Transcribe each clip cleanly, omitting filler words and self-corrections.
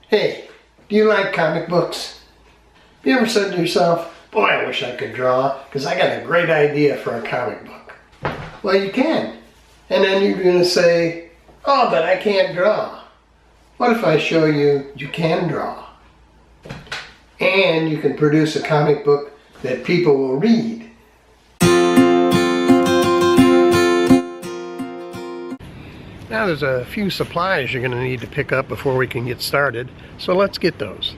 Hey, do you like comic books? Have you ever said to yourself, boy, I wish I could draw, because I got a great idea for a comic book? Well, you can. And then you're going to say, oh, but I can't draw. What if I show you you can draw? And you can produce a comic book that people will read. Now there's a few supplies you're going to need to pick up before we can get started, so let's get those.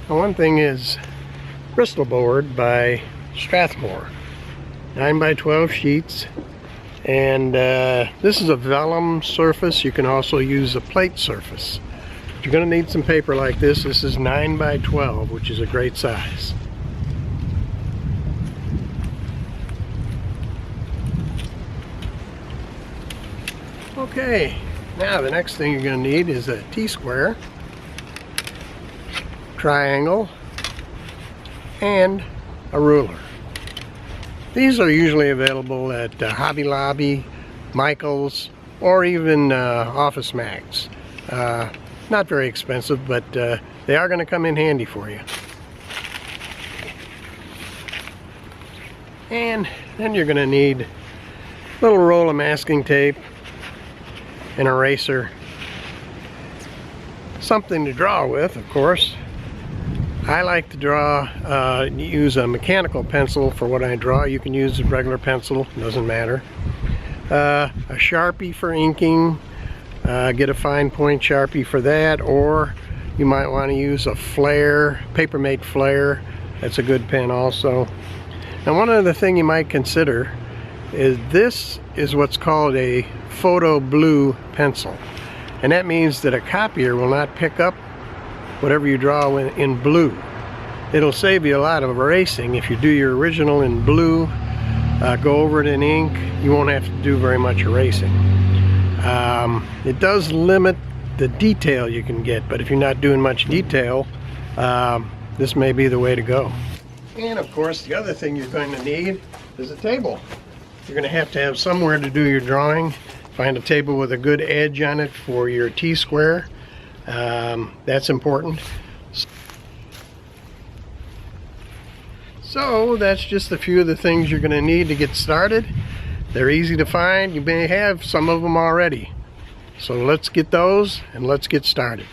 Now, one thing is Bristol board by Strathmore, 9x12 sheets, and this is a vellum surface. You can also use a plate surface. You're going to need some paper like this. This is 9x12, which is a great size. Okay, now the next thing you're going to need is a T-square, triangle, and a ruler. These are usually available at Hobby Lobby, Michael's, or even Office Max. Not very expensive, but they are going to come in handy for you. And then you're going to need a little roll of masking tape, an eraser, something to draw with, of course. I like to draw, use a mechanical pencil for what I draw. You can use a regular pencil, doesn't matter. A Sharpie for inking. Get a fine point Sharpie for that, or you might want to use a Flair, Papermate Flair. That's a good pen also. Now, one other thing you might consider is this is what's called a photo blue pencil, and that means that a copier will not pick up whatever you draw in blue. It'll save you a lot of erasing. If you do your original in blue, go over it in ink, you won't have to do very much erasing. It does limit the detail you can get, but if you're not doing much detail, this may be the way to go. And of course, the other thing you're going to need is a table. You're going to have somewhere to do your drawing. Find a table with a good edge on it for your T-square. That's important. So that's just a few of the things you're going to need to get started. They're easy to find. You may have some of them already. So let's get those and let's get started.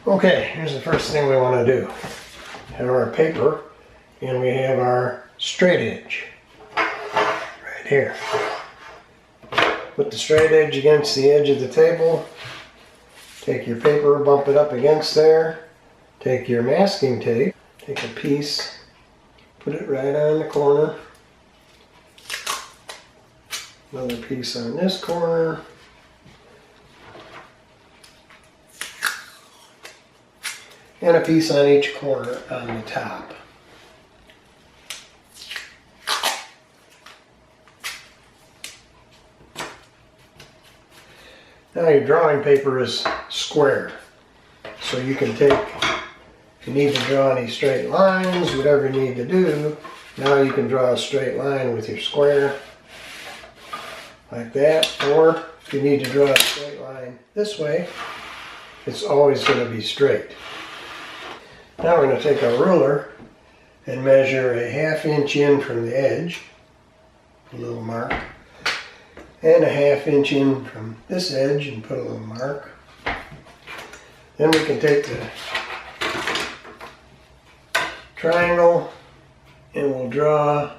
Okay, here's the first thing we want to do. We have our paper and we have our straight edge right here. Put the straight edge against the edge of the table. Take your paper, bump it up against there. Take your masking tape, take a piece, put it right on the corner. Another piece on this corner. And a piece on each corner on the top. Now your drawing paper is square. So you can take, if you need to draw any straight lines, whatever you need to do, now you can draw a straight line with your square. Like that, or if you need to draw a straight line this way, it's always going to be straight. Now we're going to take a ruler and measure a 1/2 inch in from the edge, a little mark, and a 1/2 inch in from this edge and put a little mark. Then we can take the triangle and we'll draw.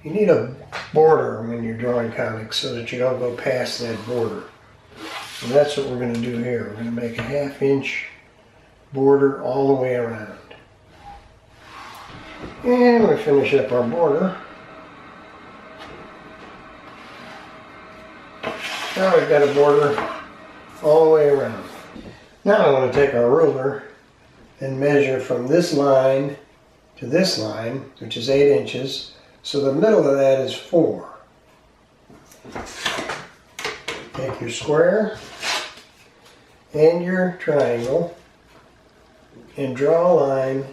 You need a border when you're drawing comics so that you don't go past that border. And that's what we're going to do here. We're going to make a 1/2 inch border all the way around. And we finish up our border. Now we've got a border all the way around. Now I want to take our ruler and measure from this line to this line, which is 8 inches. So the middle of that is 4. Take your square and your triangle and draw a line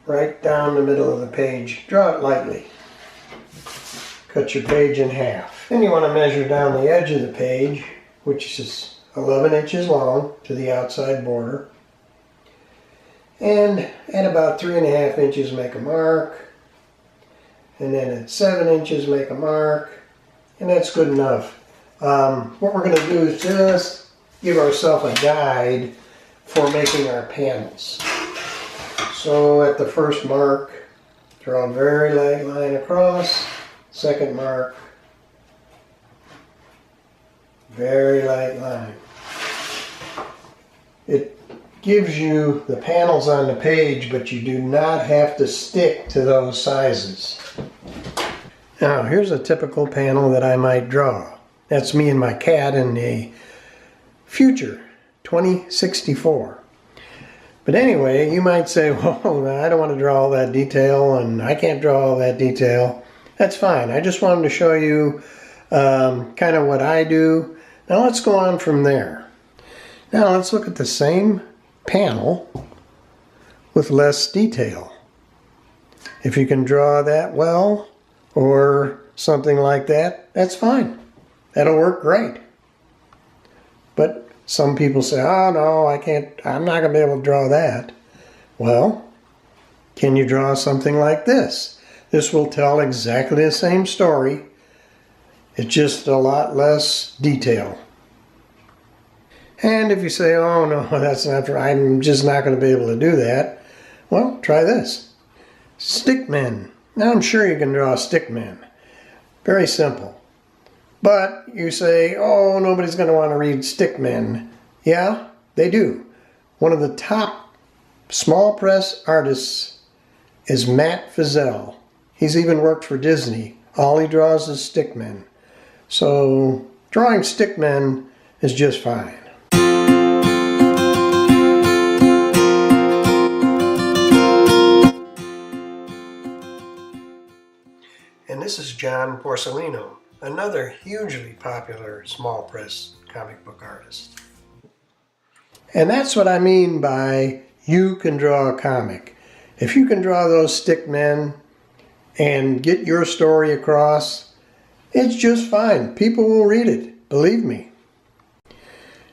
right down the middle of the page. Draw it lightly. Cut your page in half. Then you want to measure down the edge of the page, which is 11 inches long to the outside border. And at about 3.5 inches make a mark. And then at 7 inches make a mark. And that's good enough. What we're going to do is just give ourselves a guide for making our panels. So at the first mark, draw a very light line across. Second mark, very light line. It gives you the panels on the page, but you do not have to stick to those sizes. Now here's a typical panel that I might draw. That's me and my cat in a Future 2064. But anyway, you might say, well, I don't want to draw all that detail and I can't draw all that detail. That's fine. I just wanted to show you kind of what I do. Now let's go on from there. Now let's look at the same panel with less detail. If you can draw that well or something like that, that's fine. That'll work great. But some people say, oh no, I can't, I'm not going to be able to draw that. Well, can you draw something like this? This will tell exactly the same story. It's just a lot less detail. And if you say, oh no, that's not right, I'm just not going to be able to do that. Well, try this. Stickmen. Now I'm sure you can draw stickmen. Very simple. But you say, oh, nobody's going to want to read stickmen. Yeah, they do. One of the top small press artists is Matt Feazell. He's even worked for Disney. All he draws is stickmen. So drawing stickmen is just fine. And this is John Porcellino, another hugely popular small press comic book artist. And that's what I mean by you can draw a comic. If you can draw those stickmen and get your story across, it's just fine. People will read it, believe me.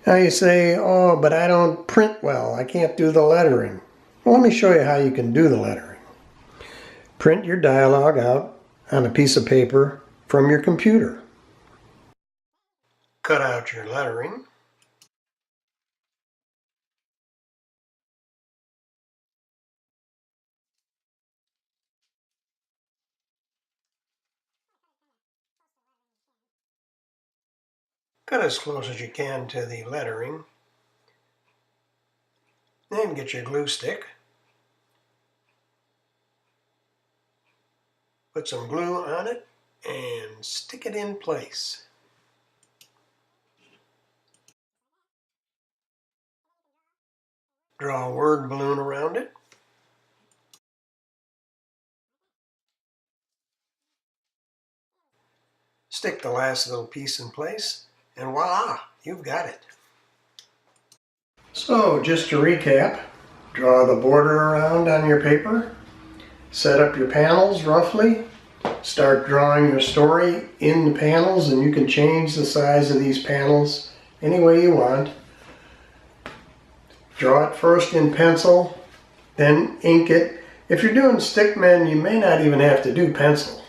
Now you say, oh, but I don't print well. I can't do the lettering. Well, let me show you how you can do the lettering. Print your dialogue out on a piece of paper from your computer. Cut out your lettering. Cut as close as you can to the lettering. Then get your glue stick. Put some glue on it and stick it in place. Draw a word balloon around it. Stick the last little piece in place. And voila, you've got it. So just to recap, draw the border around on your paper, set up your panels roughly, start drawing your story in the panels, and you can change the size of these panels any way you want. Draw it first in pencil, then ink it. If you're doing stickmen, you may not even have to do pencil.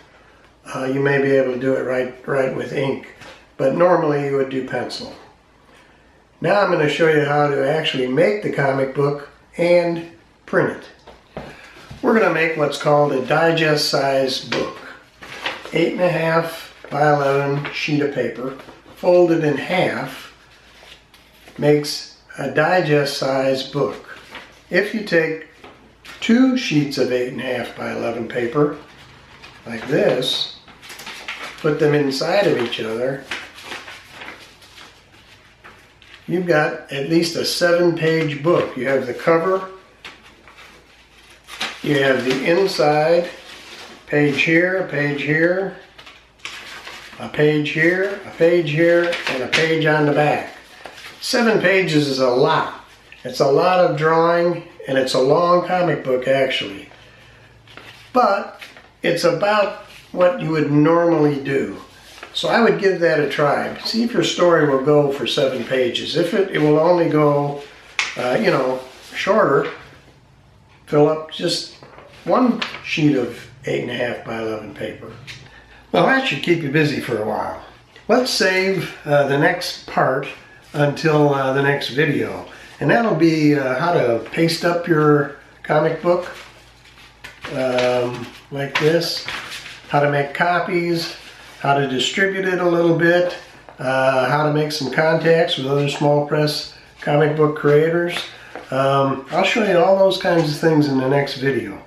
You may be able to do it right with ink. But normally you would do pencil. Now I'm going to show you how to actually make the comic book and print it. We're going to make what's called a digest size book. 8.5 by 11 sheet of paper folded in half makes a digest size book. If you take 2 sheets of 8.5 by 11 paper like this, put them inside of each other, you've got at least a 7-page book. You have the cover, you have the inside, page here, a page here, a page here, a page here, and a page on the back. 7 pages is a lot. It's a lot of drawing, and it's a long comic book actually. but it's about what you would normally do. So I would give that a try. See if your story will go for 7 pages. If it will only go, you know, shorter, fill up just one sheet of 8.5 by 11 paper. Well, that should keep you busy for a while. Let's save the next part until the next video. And that'll be how to paste up your comic book like this, how to make copies, how to distribute it a little bit, how to make some contacts with other small press comic book creators. I'll show you all those kinds of things in the next video.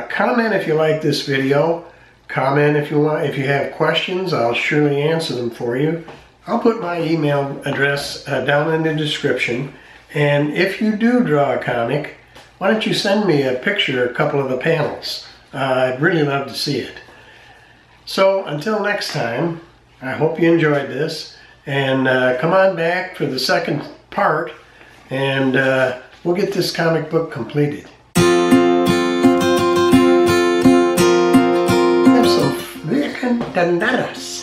Comment if you like this video. Comment if you have questions. I'll surely answer them for you. I'll put my email address down in the description. And if you do draw a comic, why don't you send me a picture of a couple of the panels? I'd really love to see it. So until next time, I hope you enjoyed this. And come on back for the second part, and we'll get this comic book completed. Have some vegan tanadas.